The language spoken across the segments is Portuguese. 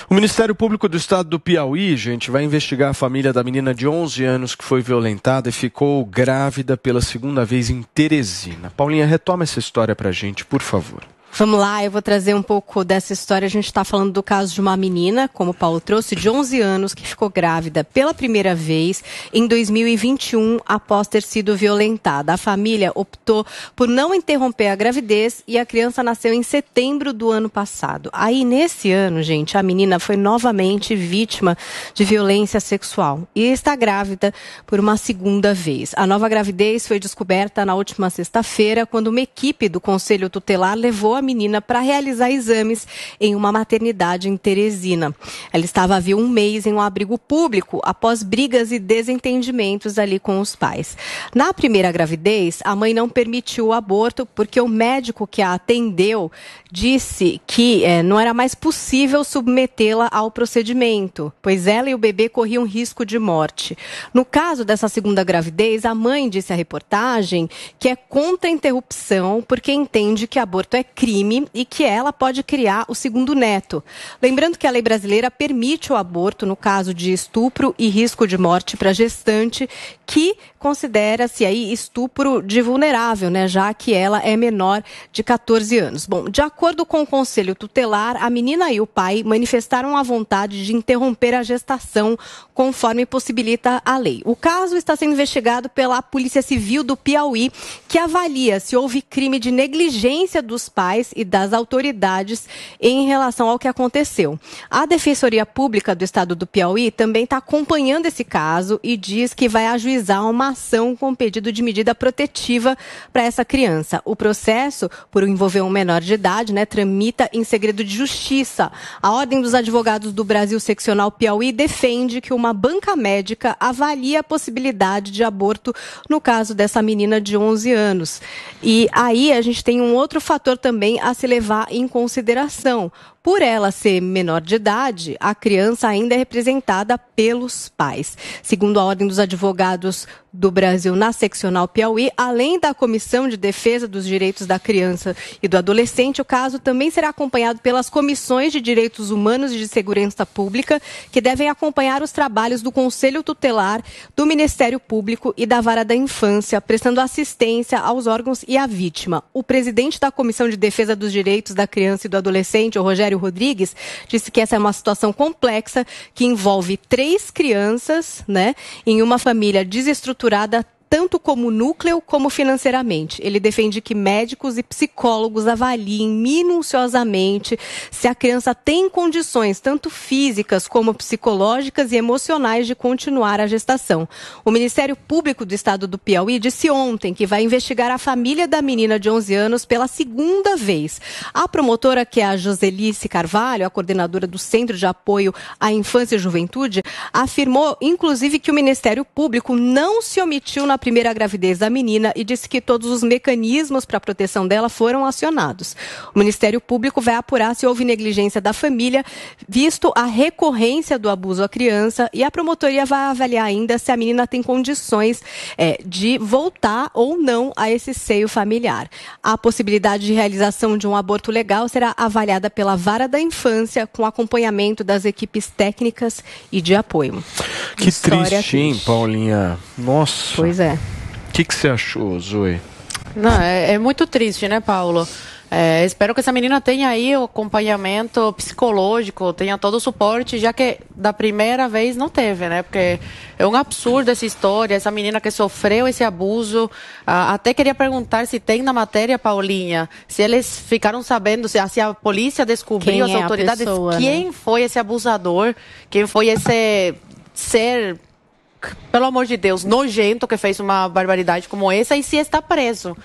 O Ministério Público do Estado do Piauí, gente, vai investigar a família da menina de 11 anos que foi violentada e ficou grávida pela segunda vez em Teresina. Paulinha, retoma essa história pra gente, por favor. Vamos lá, eu vou trazer um pouco dessa história. A gente está falando do caso de uma menina, como o Paulo trouxe, de 11 anos, que ficou grávida pela primeira vez em 2021, após ter sido violentada. A família optou por não interromper a gravidez e a criança nasceu em setembro do ano passado. Aí, nesse ano, gente, a menina foi novamente vítima de violência sexual e está grávida por uma segunda vez. A nova gravidez foi descoberta na última sexta-feira, quando uma equipe do Conselho Tutelar levou a menina para realizar exames em uma maternidade em Teresina. Ela estava havia um mês em um abrigo público após brigas e desentendimentos ali com os pais. Na primeira gravidez, a mãe não permitiu o aborto porque o médico que a atendeu disse que não era mais possível submetê-la ao procedimento, pois ela e o bebê corriam risco de morte. No caso dessa segunda gravidez, a mãe disse à reportagem que é contra a interrupção porque entende que aborto é crime e que ela pode criar o segundo neto. Lembrando que a lei brasileira permite o aborto no caso de estupro e risco de morte para gestante, que considera-se aí estupro de vulnerável, né, já que ela é menor de 14 anos. Bom, de acordo com o Conselho Tutelar, a menina e o pai manifestaram a vontade de interromper a gestação conforme possibilita a lei. O caso está sendo investigado pela Polícia Civil do Piauí, que avalia se houve crime de negligência dos pais e das autoridades em relação ao que aconteceu. A Defensoria Pública do Estado do Piauí também está acompanhando esse caso e diz que vai ajuizar uma ação com pedido de medida protetiva para essa criança. O processo, por envolver um menor de idade, tramita em segredo de justiça. A Ordem dos Advogados do Brasil Seccional Piauí defende que uma banca médica avalie a possibilidade de aborto no caso dessa menina de 11 anos. E aí a gente tem um outro fator também a se levar em consideração. Por ela ser menor de idade, a criança ainda é representada pelos pais. Segundo a Ordem dos Advogados do Brasil na Seccional Piauí, além da Comissão de Defesa dos Direitos da Criança e do Adolescente, o caso também será acompanhado pelas Comissões de Direitos Humanos e de Segurança Pública, que devem acompanhar os trabalhos do Conselho Tutelar, do Ministério Público e da Vara da Infância, prestando assistência aos órgãos e à vítima. O presidente da Comissão de Defesa dos Direitos da Criança e do Adolescente, o Rogério Rodrigues, disse que essa é uma situação complexa que envolve 3 crianças, em uma família desestruturada, tanto como núcleo como financeiramente. Ele defende que médicos e psicólogos avaliem minuciosamente se a criança tem condições, tanto físicas como psicológicas e emocionais, de continuar a gestação. O Ministério Público do Estado do Piauí disse ontem que vai investigar a família da menina de 11 anos pela segunda vez. A promotora, que é a Joselice Carvalho, a coordenadora do Centro de Apoio à Infância e Juventude, afirmou, inclusive, que o Ministério Público não se omitiu na primeira gravidez da menina e disse que todos os mecanismos para a proteção dela foram acionados. O Ministério Público vai apurar se houve negligência da família, visto a recorrência do abuso à criança, e a promotoria vai avaliar ainda se a menina tem condições de voltar ou não a esse seio familiar. A possibilidade de realização de um aborto legal será avaliada pela Vara da Infância, com acompanhamento das equipes técnicas e de apoio. Que triste, hein, Paulinha? Nossa. Pois é. O que você achou, Zoe? Não, é muito triste, né, Paulo? Espero que essa menina tenha aí o acompanhamento psicológico, tenha todo o suporte, já que da primeira vez não teve, né? Porque é um absurdo essa história, essa menina que sofreu esse abuso. Até queria perguntar se tem na matéria, Paulinha, se eles ficaram sabendo, se a polícia descobriu, as autoridades, quem foi esse abusador, quem foi esse ser, pelo amor de Deus, nojento, que fez uma barbaridade como essa, e se está preso,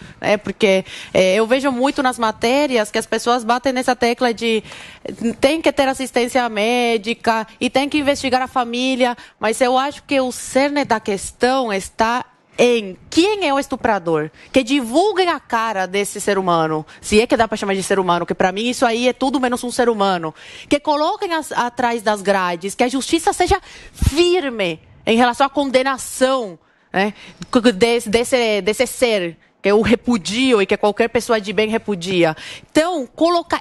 porque eu vejo muito nas matérias que as pessoas batem nessa tecla de tem que ter assistência médica e tem que investigar a família, mas eu acho que o cerne da questão está em quem é o estuprador, que divulguem a cara desse ser humano, se é que dá para chamar de ser humano, que para mim isso aí é tudo menos um ser humano, que coloquem atrás das grades, que a justiça seja firme em relação à condenação, desse ser que eu repudio e que qualquer pessoa de bem repudia. Então,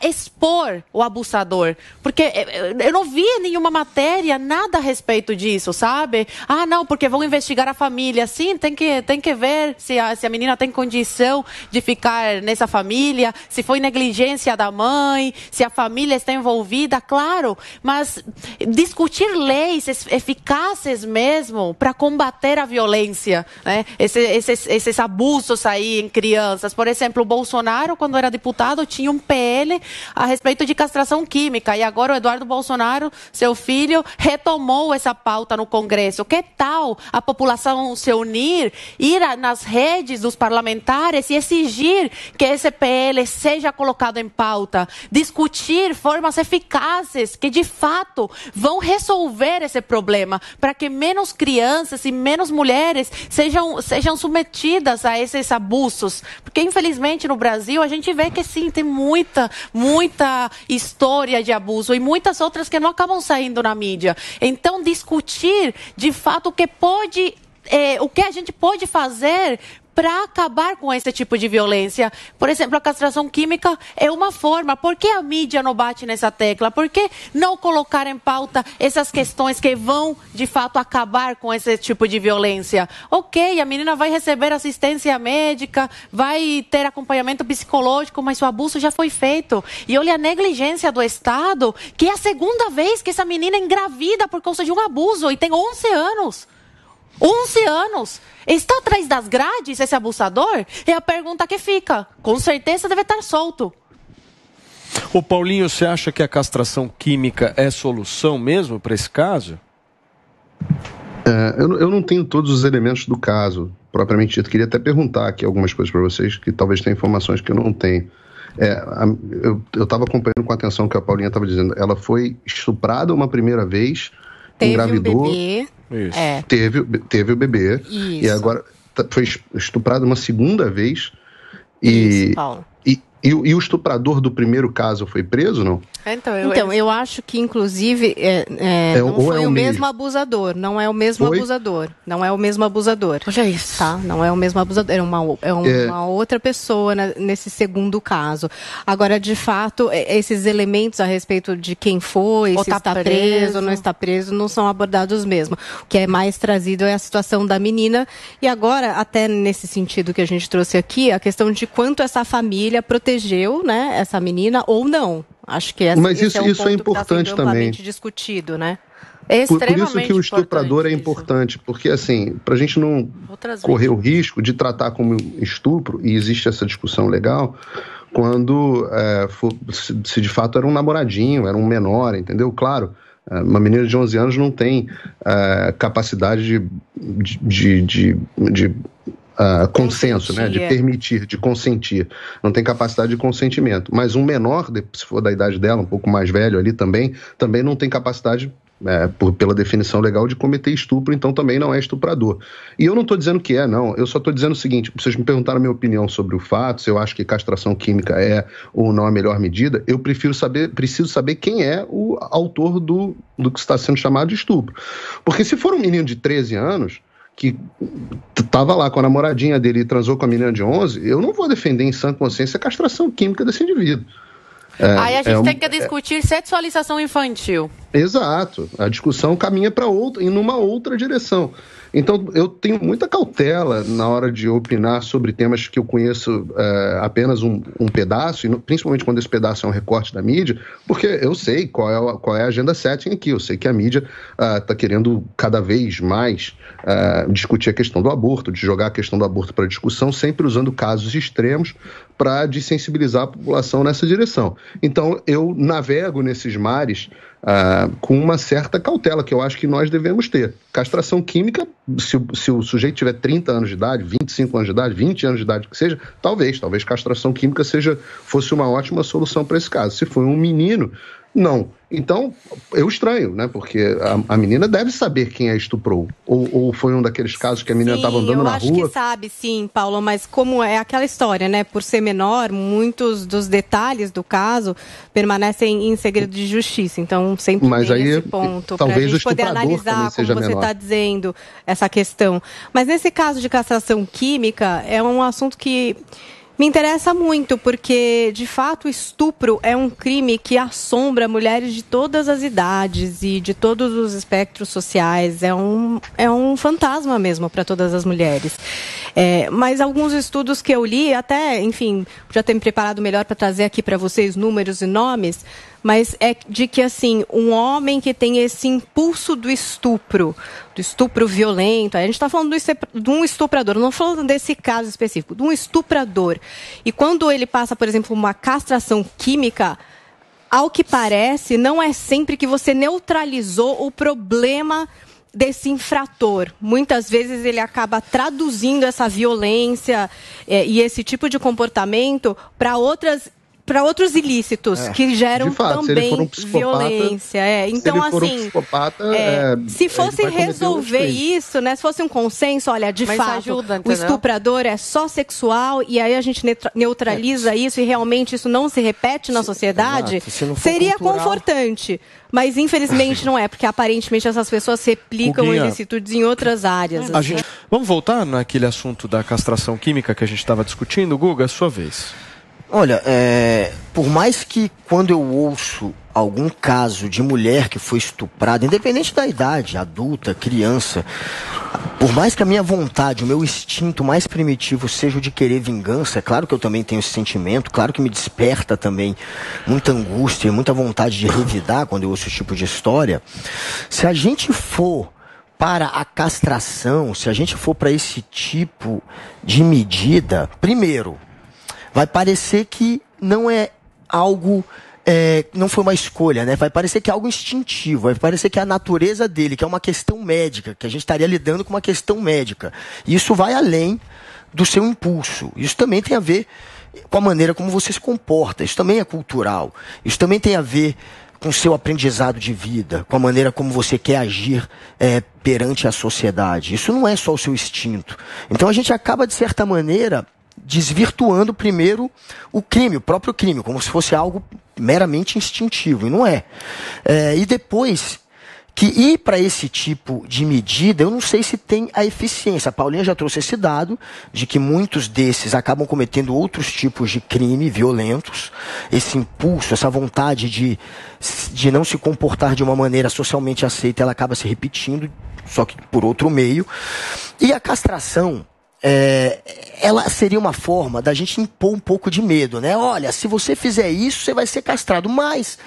expor o abusador, porque eu não vi nenhuma matéria, nada a respeito disso, sabe? Ah, não, porque vão investigar a família. Sim, tem que ver se a menina tem condição de ficar nessa família, se foi negligência da mãe, se a família está envolvida, claro, mas discutir leis eficazes mesmo para combater a violência, né? Esses abusos aí em crianças. Por exemplo, o Bolsonaro, quando era deputado, tinha um PL a respeito de castração química. E agora o Eduardo Bolsonaro, seu filho, retomou essa pauta no Congresso. Que tal a população se unir, ir nas redes dos parlamentares e exigir que esse PL seja colocado em pauta? Discutir formas eficazes que, de fato, vão resolver esse problema para que menos crianças e menos mulheres sejam submetidas a esses abusos. Porque, infelizmente, no Brasil, a gente vê que sim, tem muita história de abuso e muitas outras que não acabam saindo na mídia. Então, discutir, de fato, o que a gente pode fazer para acabar com esse tipo de violência. Por exemplo, a castração química é uma forma. Por que a mídia não bate nessa tecla? Por que não colocar em pauta essas questões que vão, de fato, acabar com esse tipo de violência? Ok, a menina vai receber assistência médica, vai ter acompanhamento psicológico, mas o abuso já foi feito. E olha a negligência do Estado, que é a segunda vez que essa menina engravida por causa de um abuso e tem 11 anos. 11 anos. Está atrás das grades esse abusador? É a pergunta que fica. Com certeza deve estar solto. Ô Paulinho, você acha que a castração química é solução mesmo para esse caso? Eu não tenho todos os elementos do caso, propriamente dito. Queria até perguntar aqui algumas coisas para vocês, que talvez tenham informações que eu não tenho. Eu estava acompanhando com atenção o que a Paulinha estava dizendo. Ela foi estuprada uma primeira vez, engravidou... Teve o bebê. Isso. E agora foi estuprado uma segunda vez. Isso, Paulo. E o estuprador do primeiro caso foi preso, não? Então, eu acho que, inclusive, não foi o mesmo abusador. Não é o mesmo abusador. Não é o mesmo abusador. Olha isso. Tá? Não é o mesmo abusador. É uma outra pessoa nesse segundo caso. Agora, de fato, esses elementos a respeito de quem foi, se está preso ou não está preso, não são abordados mesmo. O que é mais trazido é a situação da menina. E agora, até nesse sentido que a gente trouxe aqui, a questão de quanto essa família protegeu, né, essa menina ou não. Acho que isso é importante que tá também. Discutido, né? Por isso que o estuprador é importante, porque assim, para a gente não correr o risco de tratar como estupro, e existe essa discussão legal, quando se de fato era um namoradinho, era um menor, entendeu? Claro, uma menina de 11 anos não tem capacidade de consenso, né? De permitir, de consentir. Não tem capacidade de consentimento. Mas um menor, se for da idade dela, um pouco mais velho ali também não tem capacidade, pela definição legal, de cometer estupro, então também não é estuprador. E eu não estou dizendo que não. Eu só estou dizendo o seguinte: vocês me perguntaram a minha opinião sobre o fato, se eu acho que castração química é ou não a melhor medida. Eu preciso saber quem é o autor do que está sendo chamado de estupro. Porque se for um menino de 13 anos... que estava lá com a namoradinha dele e transou com a menina de 11, eu não vou defender em sã consciência a castração química desse indivíduo. Aí a gente tem que discutir sexualização infantil. Exato. A discussão caminha para numa outra direção. Então, eu tenho muita cautela na hora de opinar sobre temas que eu conheço apenas um pedaço, e principalmente quando esse pedaço é um recorte da mídia, porque eu sei qual é a agenda setting aqui. Eu sei que a mídia está querendo cada vez mais discutir a questão do aborto, de jogar a questão do aborto para discussão, sempre usando casos extremos para desensibilizar a população nessa direção. Então, eu navego nesses mares com uma certa cautela, que eu acho que nós devemos ter. Castração química, se o sujeito tiver 30 anos de idade, 25 anos de idade, 20 anos de idade que seja, talvez castração química fosse uma ótima solução para esse caso. Se for um menino, Não. Então, eu estranho, né? Porque a menina deve saber quem a estuprou. Ou foi um daqueles casos que a menina estava andando na rua. Eu acho que sabe, sim, Paulo, mas como é aquela história, né? Por ser menor, muitos dos detalhes do caso permanecem em segredo de justiça. Então, sempre mas tem aí, esse ponto para a talvez gente poder analisar como você está dizendo essa questão. Mas nesse caso de castração química, é um assunto que me interessa muito, porque, de fato, o estupro é um crime que assombra mulheres de todas as idades e de todos os espectros sociais. É um fantasma mesmo para todas as mulheres. Mas alguns estudos que eu li, até, enfim, já ter me preparado melhor para trazer aqui para vocês números e nomes, mas é de que, assim, um homem que tem esse impulso do estupro violento, a gente está falando de um estuprador, não falando desse caso específico, de um estuprador. E quando ele passa, por exemplo, uma castração química, ao que parece, não é sempre que você neutralizou o problema desse infrator. Muitas vezes ele acaba traduzindo essa violência e esse tipo de comportamento para outros ilícitos que geram também violência. Então, assim, se fosse resolver isso, né? Se fosse um consenso, olha, de fato, o estuprador é só sexual e aí a gente neutraliza isso e realmente isso não se repete na sociedade, seria confortante. Mas, infelizmente, não é, porque aparentemente essas pessoas replicam ilicitudes em outras áreas. Vamos voltar naquele assunto da castração química que a gente estava discutindo? Guga, sua vez. Olha, por mais que quando eu ouço algum caso de mulher que foi estuprada, independente da idade, adulta, criança, por mais que a minha vontade, o meu instinto mais primitivo seja o de querer vingança, é claro que eu também tenho esse sentimento, claro que me desperta também muita angústia e muita vontade de revidar quando eu ouço esse tipo de história. Se a gente for para a castração, se a gente for para esse tipo de medida, primeiro, vai parecer que não é algo, não foi uma escolha, né? Vai parecer que é algo instintivo, vai parecer que é a natureza dele, que é uma questão médica, que a gente estaria lidando com uma questão médica. E isso vai além do seu impulso. Isso também tem a ver com a maneira como você se comporta. Isso também é cultural. Isso também tem a ver com o seu aprendizado de vida, com a maneira como você quer agir perante a sociedade. Isso não é só o seu instinto. Então a gente acaba, de certa maneira, desvirtuando primeiro o crime, o próprio crime, como se fosse algo meramente instintivo, e não é. E depois que ir para esse tipo de medida, eu não sei se tem a eficiência. A Paulinha já trouxe esse dado de que muitos desses acabam cometendo outros tipos de crime violentos. Esse impulso, essa vontade de não se comportar de uma maneira socialmente aceita, ela acaba se repetindo, só que por outro meio. E a castração, ela seria uma forma da gente impor um pouco de medo, né? Olha, se você fizer isso, você vai ser castrado. Mas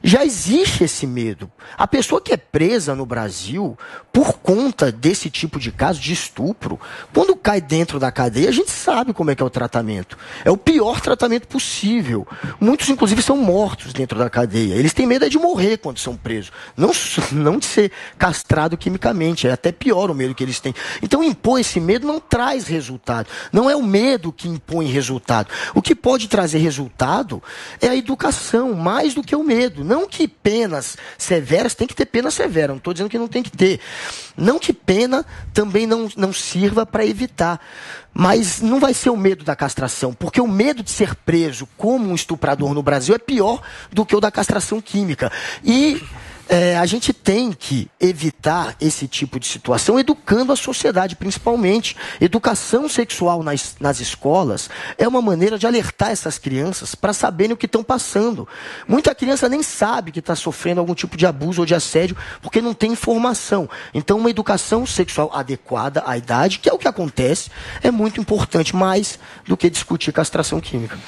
já existe esse medo. A pessoa que é presa no Brasil por conta desse tipo de caso de estupro, quando cai dentro da cadeia, a gente sabe como é que é o tratamento. É o pior tratamento possível. Muitos, inclusive, são mortos dentro da cadeia. Eles têm medo de morrer quando são presos. Não de ser castrado quimicamente. É até pior o medo que eles têm. Então, impor esse medo não traz resultado. Não é o medo que impõe resultado. O que pode trazer resultado é a educação, mais do que o medo. Não que penas severas, tem que ter pena severa, não estou dizendo que não tem que ter. Não que pena também não sirva para evitar. Mas não vai ser o medo da castração, porque o medo de ser preso como um estuprador no Brasil é pior do que o da castração química. E a gente tem que evitar esse tipo de situação educando a sociedade, principalmente. Educação sexual nas escolas é uma maneira de alertar essas crianças para saberem o que estão passando. Muita criança nem sabe que está sofrendo algum tipo de abuso ou de assédio porque não tem informação. Então, uma educação sexual adequada à idade, que é o que acontece, é muito importante, mais do que discutir castração química.